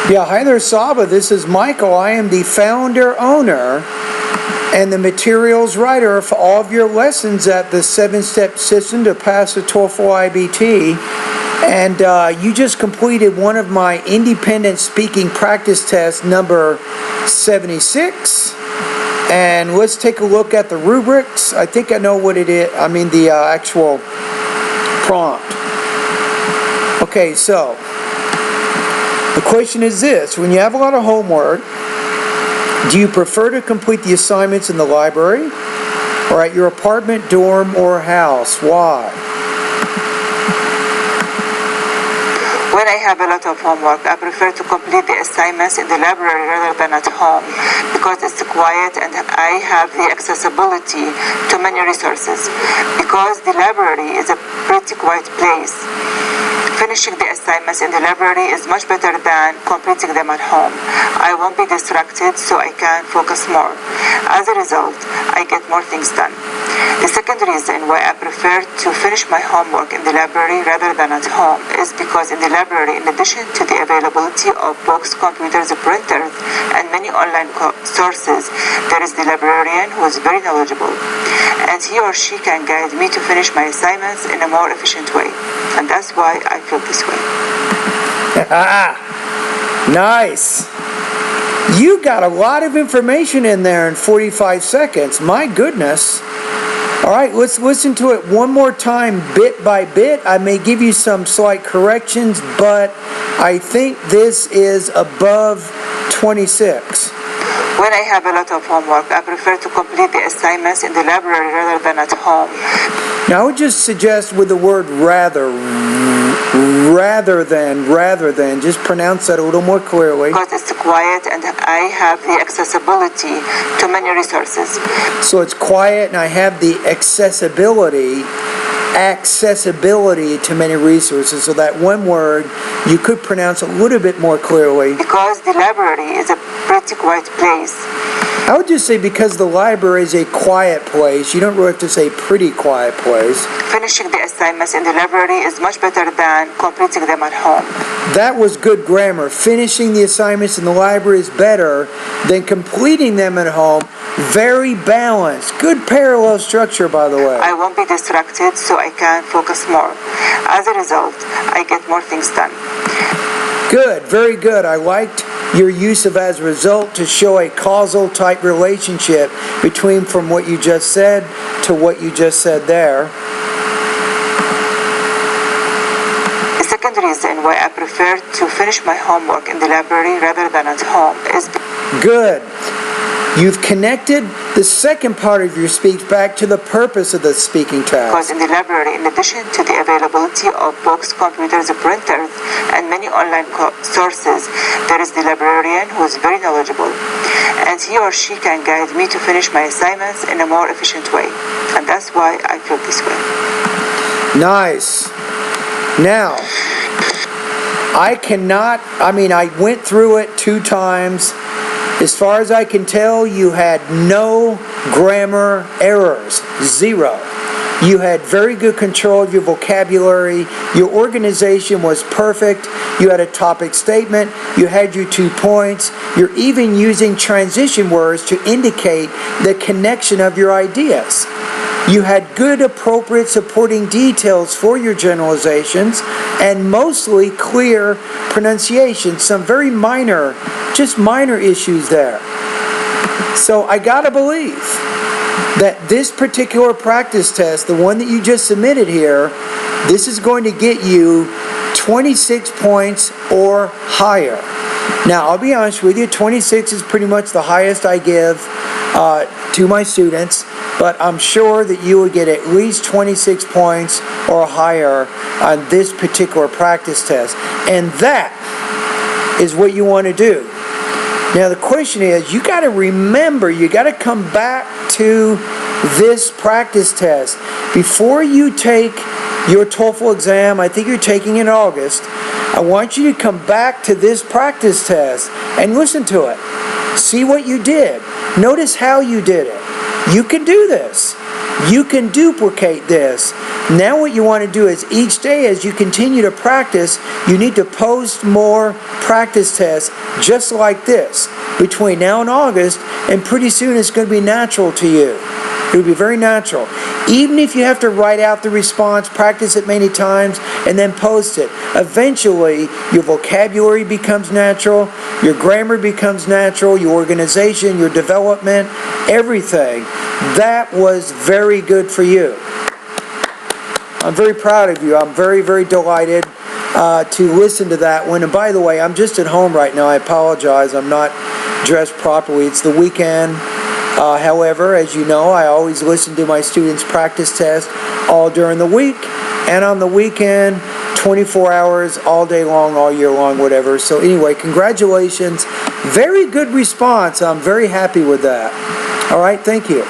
Yeah, hi there, Saba. This is Michael. I am the founder, owner, and the materials writer for all of your lessons at the 7-step system to pass the TOEFL IBT. And you just completed one of my independent speaking practice tests, number 76. And let's take a look at the rubrics. I think I know what it is. I mean the actual prompt. Okay, so the question is this: when you have a lot of homework, do you prefer to complete the assignments in the library or at your apartment, dorm, or house? Why? When I have a lot of homework, I prefer to complete the assignments in the library rather than at home because it's quiet and I have the accessibility to many resources. Because the library is a pretty quiet place, finishing the assignments in the library is much better than completing them at home. I won't be distracted, so I can focus more. As a result, I get more things done. The second reason why I prefer to finish my homework in the library rather than at home is because in the library, in addition to the availability of books, computers, printers, and many online sources, there is the librarian who is very knowledgeable, and he or she can guide me to finish my assignments in a more efficient way. And that's why I feel this way. Nice. You got a lot of information in there in 45 seconds. My goodness. All right, let's listen to it one more time, bit by bit. I may give you some slight corrections, but I think this is above 26. When I have a lot of homework, I prefer to complete the assignments in the library rather than at home. Now, I would just suggest with the word rather than, just pronounce that a little more clearly. Because it's quiet and I have the accessibility to many resources. So it's quiet and I have the accessibility to many resources. So that one word you could pronounce a little bit more clearly. Because the library is a pretty quiet place. I would just say because the library is a quiet place. You don't really have to say pretty quiet place. Finishing the assignments in the library is much better than completing them at home. That was good grammar. Finishing the assignments in the library is better than completing them at home. Very balanced. Good parallel structure, by the way. I won't be distracted, so I can focus more. As a result, I get more things done. Good, very good. I liked your use of as a result to show a causal type relationship between from what you just said to what you just said there. The second reason why I prefer to finish my homework in the library rather than at home is... Good. You've connected the second part of your speech back to the purpose of the speaking task. Because in the library, in addition to the availability of books, computers, printers, and many online sources, there is the librarian who is very knowledgeable, and he or she can guide me to finish my assignments in a more efficient way. And that's why I feel this way. Nice. Now, I went through it 2 times. As far as I can tell, you had no grammar errors. 0. You had very good control of your vocabulary. Your organization was perfect. You had a topic statement. You had your 2 points. You're even using transition words to indicate the connection of your ideas. You had good, appropriate supporting details for your generalizations and mostly clear pronunciation. Some very minor, just minor issues there. So I gotta believe that this particular practice test, the one that you just submitted here, this is going to get you 26 points or higher. Now, I'll be honest with you, 26 is pretty much the highest I give to my students, but I'm sure that you would get at least 26 points or higher on this particular practice test. And that is what you want to do. Now, the question is, you got to remember, you got to come back to this practice test. Before you take your TOEFL exam, I think you're taking in August, I want you to come back to this practice test and listen to it. See what you did. Notice how you did it. You can do this. You can duplicate this. Now what you want to do is each day as you continue to practice, you need to post more practice tests just like this between now and August, and pretty soon it's going to be natural to you. It will be very natural. Even if you have to write out the response, practice it many times, and then post it. Eventually, your vocabulary becomes natural, your grammar becomes natural, your organization, your development, everything. That was very good for you. I'm very proud of you. I'm very, very delighted to listen to that one. And by the way, I'm just at home right now. I apologize. I'm not dressed properly. It's the weekend. However, as you know, I always listen to my students' practice test all during the week and on the weekend, 24 hours, all day long, all year long, whatever. So anyway, congratulations. Very good response. I'm very happy with that. All right, thank you.